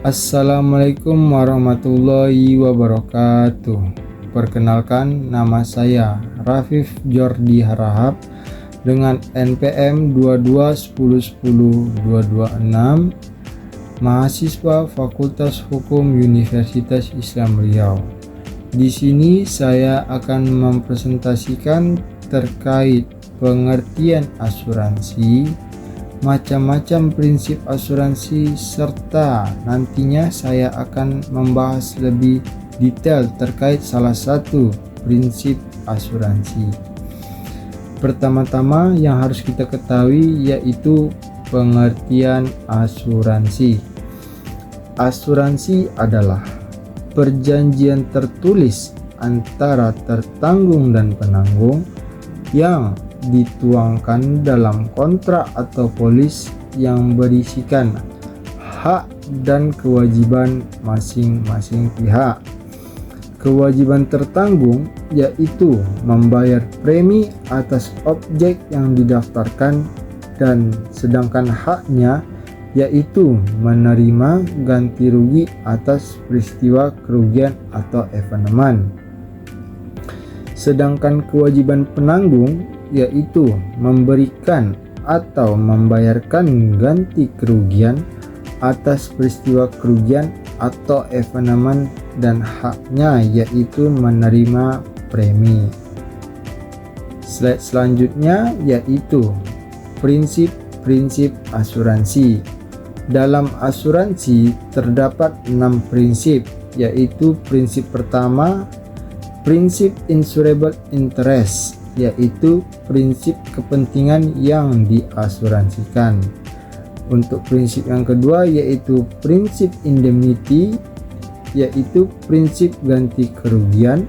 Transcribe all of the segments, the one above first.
Assalamualaikum warahmatullahi wabarakatuh. Perkenalkan, nama saya Rafif Jordi Harahap dengan NPM 2210100226, mahasiswa Fakultas Hukum Universitas Islam Riau. Di sini saya akan mempresentasikan terkait pengertian asuransi, macam-macam prinsip asuransi, serta nantinya saya akan membahas lebih detail terkait salah satu prinsip asuransi. Pertama-tama yang harus kita ketahui yaitu pengertian asuransi. Asuransi adalah perjanjian tertulis antara tertanggung dan penanggung yang dituangkan dalam kontrak atau polis yang berisikan hak dan kewajiban masing-masing pihak. Kewajiban tertanggung yaitu membayar premi atas objek yang didaftarkan, dan sedangkan haknya yaitu menerima ganti rugi atas peristiwa kerugian atau evenement. Sedangkan kewajiban penanggung yaitu memberikan atau membayarkan ganti kerugian atas peristiwa kerugian atau evenement, dan haknya yaitu menerima premi. Slide selanjutnya yaitu prinsip-prinsip asuransi. Dalam asuransi terdapat 6 prinsip, yaitu prinsip pertama, prinsip insurable interest, yaitu prinsip kepentingan yang diasuransikan. Untuk prinsip yang kedua yaitu prinsip indemnity, yaitu prinsip ganti kerugian.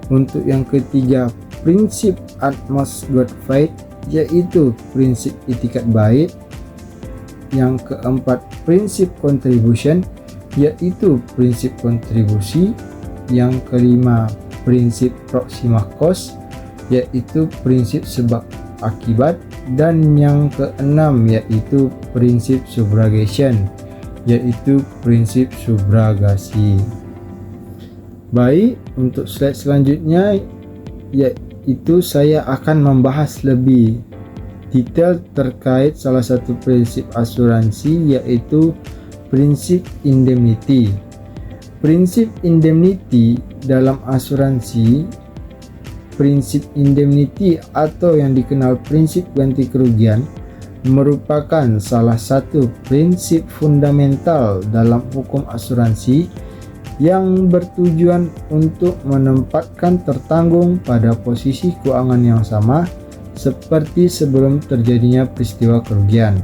Untuk yang ketiga prinsip utmost good faith, yaitu prinsip itikat baik. Yang keempat prinsip contribution, yaitu prinsip kontribusi. Yang kelima prinsip proximah cost, yaitu prinsip sebab akibat. Dan yang keenam yaitu prinsip subrogation, yaitu prinsip subrogasi. Baik, untuk slide selanjutnya yaitu saya akan membahas lebih detail terkait salah satu prinsip asuransi, yaitu prinsip indemnity. Prinsip indemnity dalam asuransi, prinsip indemnity atau yang dikenal prinsip ganti kerugian merupakan salah satu prinsip fundamental dalam hukum asuransi yang bertujuan untuk menempatkan tertanggung pada posisi keuangan yang sama seperti sebelum terjadinya peristiwa kerugian.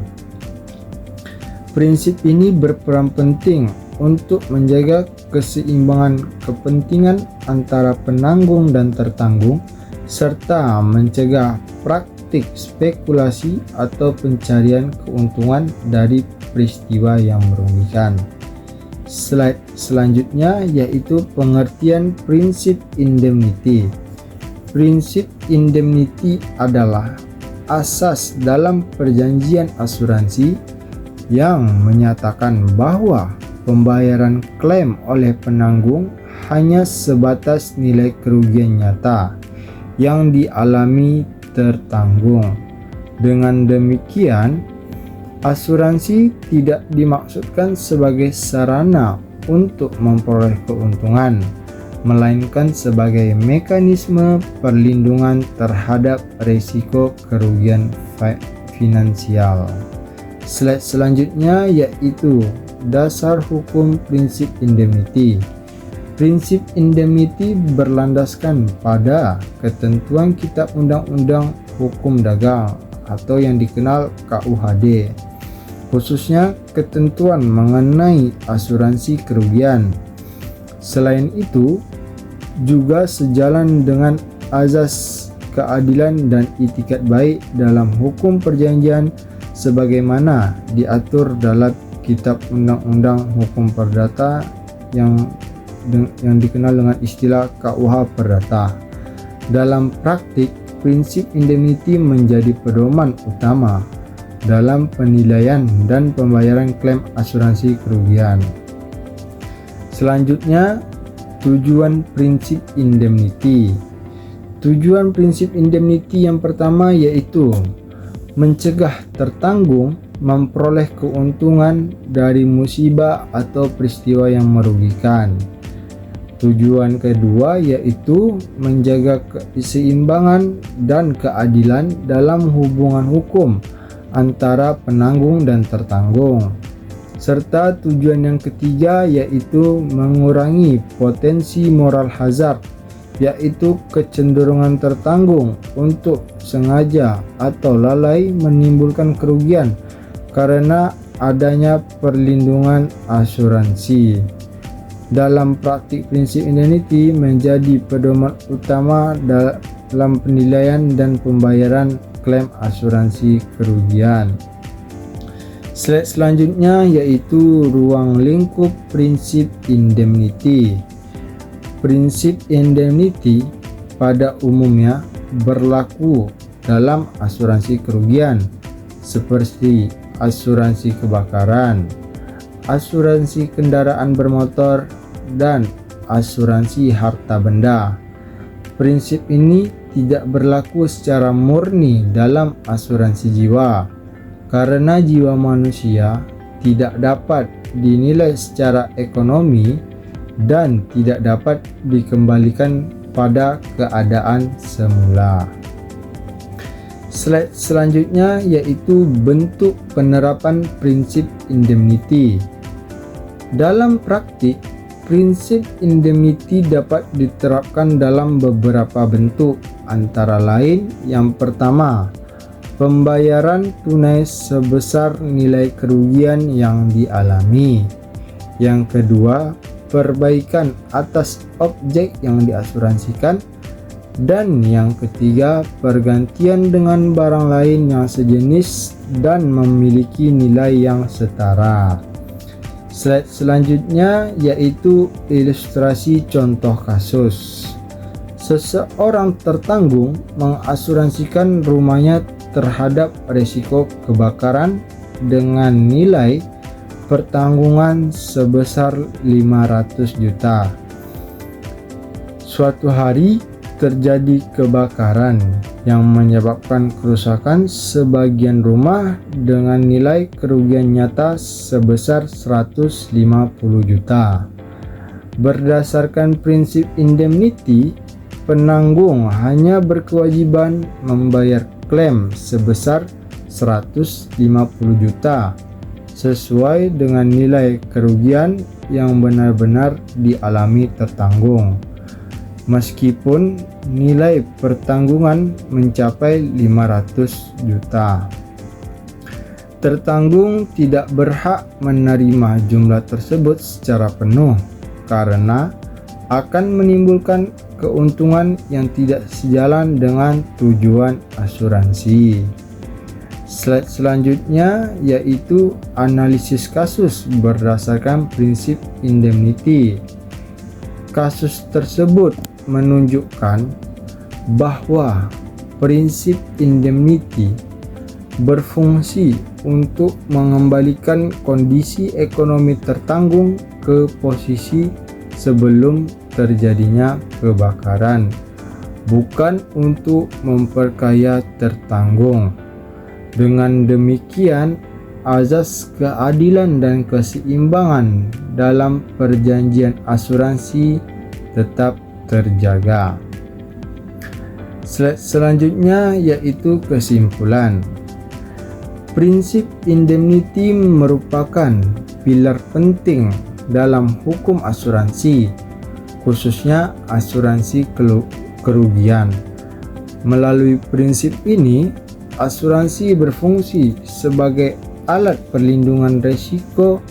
Prinsip ini berperan penting untuk menjaga keseimbangan kepentingan antara penanggung dan tertanggung, serta mencegah praktik spekulasi atau pencarian keuntungan dari peristiwa yang merugikan. Slide selanjutnya yaitu pengertian prinsip indemnity. Prinsip indemnity adalah asas dalam perjanjian asuransi yang menyatakan bahwa pembayaran klaim oleh penanggung hanya sebatas nilai kerugian nyata yang dialami tertanggung. Dengan demikian, asuransi tidak dimaksudkan sebagai sarana untuk memperoleh keuntungan, melainkan sebagai mekanisme perlindungan terhadap risiko kerugian finansial. Slide selanjutnya yaitu dasar hukum prinsip indemnity. Prinsip indemnity berlandaskan pada ketentuan Kitab Undang-Undang Hukum Dagang atau yang dikenal KUHD, khususnya ketentuan mengenai asuransi kerugian. Selain itu, juga sejalan dengan azas keadilan dan itikat baik dalam hukum perjanjian sebagaimana diatur dalam Kitab Undang-Undang Hukum Perdata yang dikenal dengan istilah KUH Perdata. Dalam praktik, prinsip indemnity menjadi pedoman utama dalam penilaian dan pembayaran klaim asuransi kerugian. Selanjutnya, tujuan prinsip indemnity. Tujuan prinsip indemnity yang pertama yaitu mencegah tertanggung memperoleh keuntungan dari musibah atau peristiwa yang merugikan. Tujuan kedua yaitu menjaga keseimbangan dan keadilan dalam hubungan hukum antara penanggung dan tertanggung. Serta tujuan yang ketiga yaitu mengurangi potensi moral hazard, yaitu kecenderungan tertanggung untuk sengaja atau lalai menimbulkan kerugian karena adanya perlindungan asuransi. Dalam praktik prinsip indemnity menjadi pedoman utama dalam penilaian dan pembayaran klaim asuransi kerugian. Slide selanjutnya yaitu ruang lingkup prinsip indemnity. Prinsip indemnity pada umumnya berlaku dalam asuransi kerugian seperti asuransi kebakaran, asuransi kendaraan bermotor, dan asuransi harta benda. Prinsip ini tidak berlaku secara murni dalam asuransi jiwa, karena jiwa manusia tidak dapat dinilai secara ekonomi dan tidak dapat dikembalikan pada keadaan semula. Slide selanjutnya yaitu bentuk penerapan prinsip indemnity. Dalam praktik, prinsip indemnity dapat diterapkan dalam beberapa bentuk, antara lain yang pertama, pembayaran tunai sebesar nilai kerugian yang dialami. Yang kedua, perbaikan atas objek yang diasuransikan. Dan yang ketiga, pergantian dengan barang lain yang sejenis dan memiliki nilai yang setara. Slide selanjutnya yaitu ilustrasi contoh kasus. Seseorang tertanggung mengasuransikan rumahnya terhadap risiko kebakaran dengan nilai pertanggungan sebesar 500 juta. Suatu hari terjadi kebakaran yang menyebabkan kerusakan sebagian rumah dengan nilai kerugian nyata sebesar 150 juta. Berdasarkan prinsip indemnity, penanggung hanya berkewajiban membayar klaim sebesar 150 juta sesuai dengan nilai kerugian yang benar-benar dialami tertanggung, meskipun nilai pertanggungan mencapai 500 juta. Tertanggung tidak berhak menerima jumlah tersebut secara penuh karena akan menimbulkan keuntungan yang tidak sejalan dengan tujuan asuransi. Slide selanjutnya yaitu analisis kasus berdasarkan prinsip indemnity. Kasus tersebut menunjukkan bahwa prinsip indemnity berfungsi untuk mengembalikan kondisi ekonomi tertanggung ke posisi sebelum terjadinya kebakaran, bukan untuk memperkaya tertanggung. Dengan demikian, azas keadilan dan keseimbangan dalam perjanjian asuransi tetap terjaga. Slide selanjutnya yaitu kesimpulan. Prinsip indemnity merupakan pilar penting dalam hukum asuransi, khususnya asuransi kerugian. Melalui prinsip ini, asuransi berfungsi sebagai alat perlindungan risiko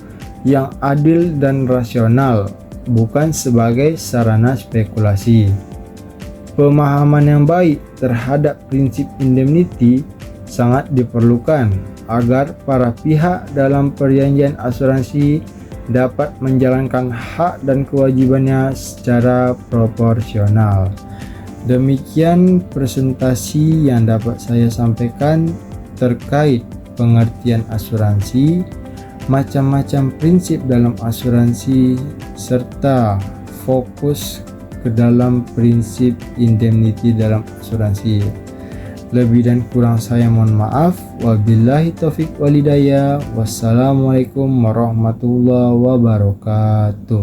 yang adil dan rasional, bukan sebagai sarana spekulasi. Pemahaman yang baik terhadap prinsip indemnity sangat diperlukan agar para pihak dalam perjanjian asuransi dapat menjalankan hak dan kewajibannya secara proporsional. Demikian presentasi yang dapat saya sampaikan terkait pengertian asuransi, macam-macam prinsip dalam asuransi, serta fokus ke dalam prinsip indemnity dalam asuransi. Lebih dan kurang saya mohon maaf. Wabillahi taufik walhidayah. Wassalamualaikum warahmatullahi wabarakatuh.